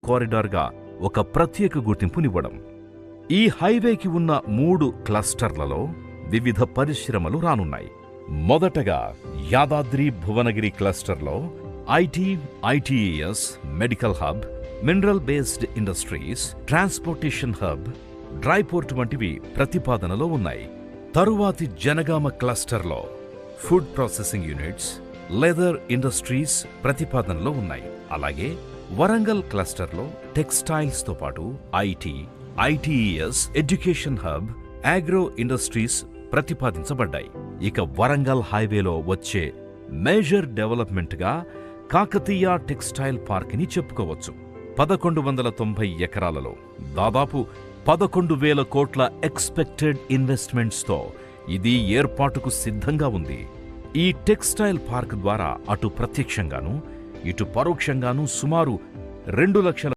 కారిడార్గా ఒక ప్రత్యేక గుర్తింపునివ్వడం. ఈ హైవేకి ఉన్న 3 క్లస్టర్లలో వివిధ పరిశ్రమలు రానున్నాయి. మొదటగా యాదాద్రి భువనగిరి క్లస్టర్లో IT, ITES, medical hub, mineral based industries, transportation hub, dry port వంటివి ప్రతిపాదనలో ఉన్నాయి. తరువాతి జనగామ క్లస్టర్లో food processing units, leather industries ప్రతిపాదనలో ఉన్నాయి. అలాగే వరంగల్ క్లస్టర్లో టెక్స్టైల్స్తో పాటు IT, ITES, education hub, agro industries ప్రతిపాదించబడ్డాయి. ఇక వరంగల్ హైవేలో వచ్చే మేజర్ డెవలప్మెంట్గా కాకతీయ టెక్స్టైల్ పార్క్ ని చెప్పుకోవచ్చు. 1190 ఎకరాలలో దాదాపు 11,000 కోట్ల ఎక్స్పెక్టెడ్ ఇన్వెస్ట్మెంట్స్తో ఇది ఏర్పాటుకు సిద్ధంగా ఉంది. ఈ టెక్స్టైల్ పార్క్ ద్వారా అటు ప్రత్యక్షంగానూ ఇటు పరోక్షంగానూ సుమారు 2 లక్షల